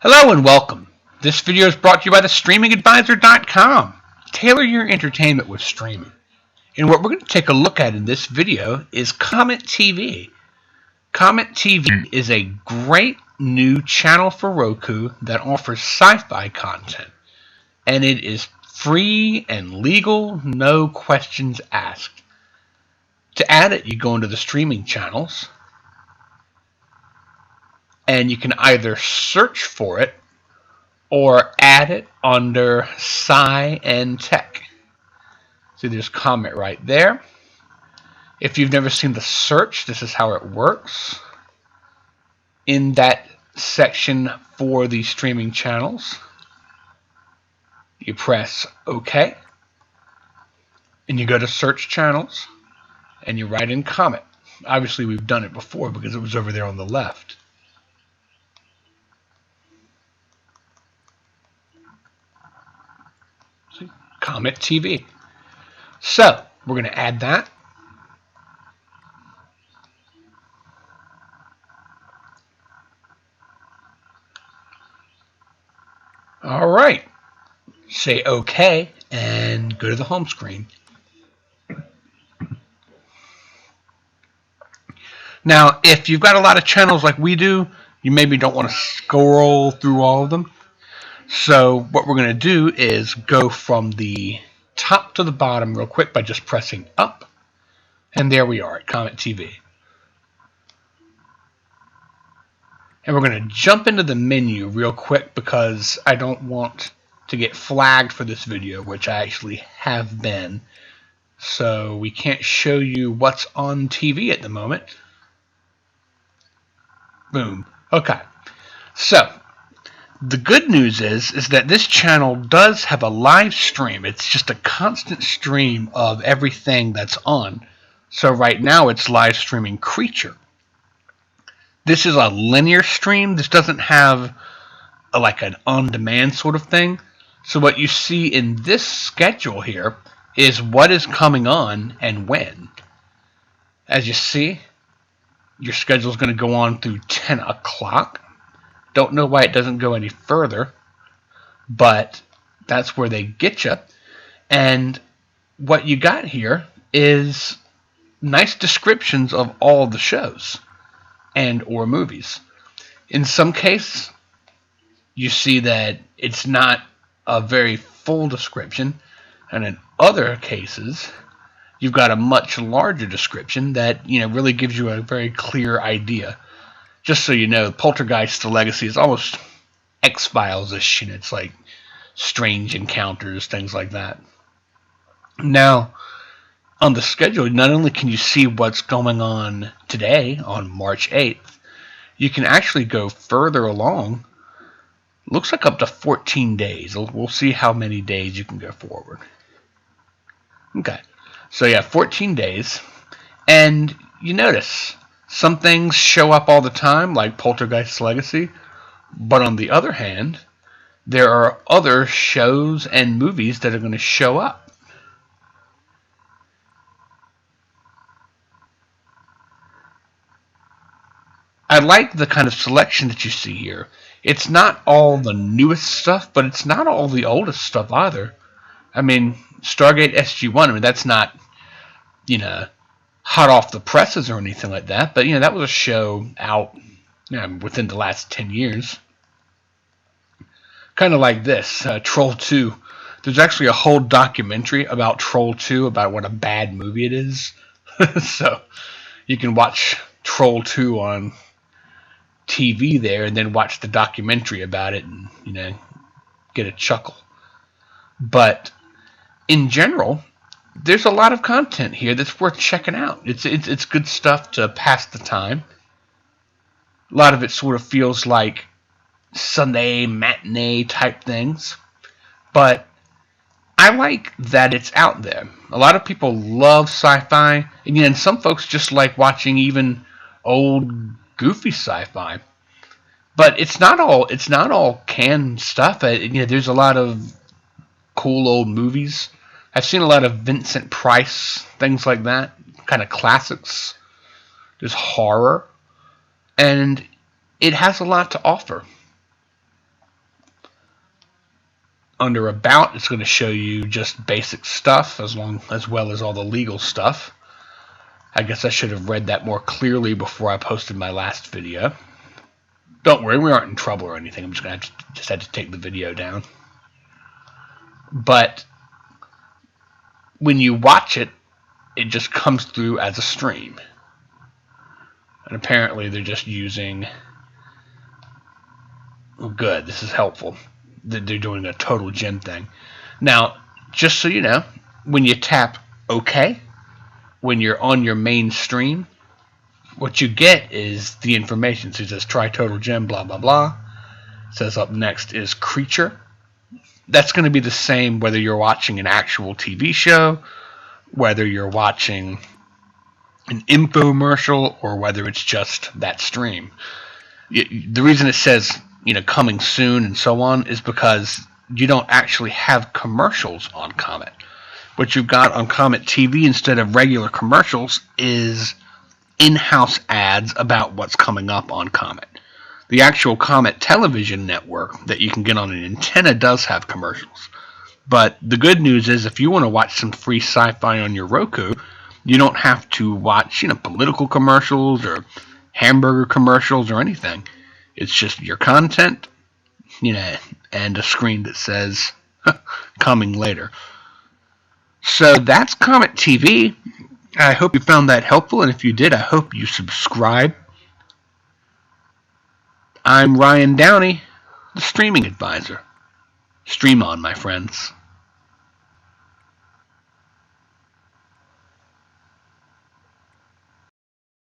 Hello and welcome. This video is brought to you by thestreamingadvisor.com. Tailor your entertainment with streaming. And what we're going to take a look at in this video is Comet TV. Comet TV is a great new channel for Roku that offers sci-fi content. And it is free and legal, no questions asked. To add it, you go into the streaming channels, and you can either search for it or add it under Sci and Tech. See, there's Comet right there. If you've never seen the search, this is how it works. In that section for the streaming channels, you press OK, and you go to Search Channels, and you write in Comet. Obviously, we've done it before because it was over there on the left. Comet TV. So, we're going to add that. All right. Say OK and go to the home screen. Now, if you've got a lot of channels like we do, you maybe don't want to scroll through all of them. So what we're going to do is go from the top to the bottom real quick by just pressing up. And there we are at Comet TV. And we're going to jump into the menu real quick because I don't want to get flagged for this video, which I actually have been. So we can't show you what's on TV at the moment. Boom. Okay. So the good news is that this channel does have a live stream. It's just a constant stream of everything that's on. So right now it's live streaming Creature. This is a linear stream. This doesn't have like an on-demand sort of thing. So what you see in this schedule here is what is coming on and when. As you see, your schedule is going to go on through 10 o'clock. Don't know why it doesn't go any further, but that's where they get you. And what you got here is nice descriptions of all the shows and or movies. In some case, you see that it's not a very full description, and in other cases, you've got a much larger description that really gives you a very clear idea. Just so you know, Poltergeist: The Legacy is almost X-Files-ish. It's like strange encounters, things like that. Now, on the schedule, not only can you see what's going on today, on March 8th, you can actually go further along. Looks like up to 14 days. We'll see how many days you can go forward. Okay, so yeah, 14 days. And you notice some things show up all the time, like Poltergeist Legacy, but on the other hand, there are other shows and movies that are going to show up. I like the kind of selection that you see here. It's not all the newest stuff, but it's not all the oldest stuff either. I mean, Stargate SG-1, that's not, hot off the presses or anything like that, but that was a show out within the last 10 years. Kind of like this, Troll 2. There's actually a whole documentary about Troll 2, about what a bad movie it is. So you can watch Troll 2 on TV there and then watch the documentary about it and get a chuckle. But in general, there's a lot of content here that's worth checking out. It's good stuff to pass the time. A lot of it sort of feels like Sunday matinee type things. But I like that it's out there. A lot of people love sci-fi, and some folks just like watching even old goofy sci-fi. But it's not all canned stuff. There's a lot of cool old movies. I've seen a lot of Vincent Price, things like that, kind of classics. There's horror, and it has a lot to offer. Under About, it's going to show you just basic stuff as well as all the legal stuff. I guess I should have read that more clearly before I posted my last video. Don't worry, we aren't in trouble or anything. I'm just going to had to take the video down. But when you watch it, it just comes through as a stream. And apparently they're just using... Oh, good, this is helpful. They're doing a total gen thing. Now, just so you know, when you tap OK, when you're on your main stream, what you get is the information. So it says try total gen, blah, blah, blah. It says up next is creature. That's going to be the same whether you're watching an actual TV show, whether you're watching an infomercial, or whether it's just that stream. The reason it says, coming soon and so on is because you don't actually have commercials on Comet. What you've got on Comet TV instead of regular commercials is in-house ads about what's coming up on Comet. The actual Comet television network that you can get on an antenna does have commercials. But the good news is if you want to watch some free sci-fi on your Roku, you don't have to watch, political commercials or hamburger commercials or anything. It's just your content, and a screen that says coming later. So that's Comet TV. I hope you found that helpful, and if you did, I hope you subscribe. I'm Ryan Downey, the streaming advisor. Stream on, my friends.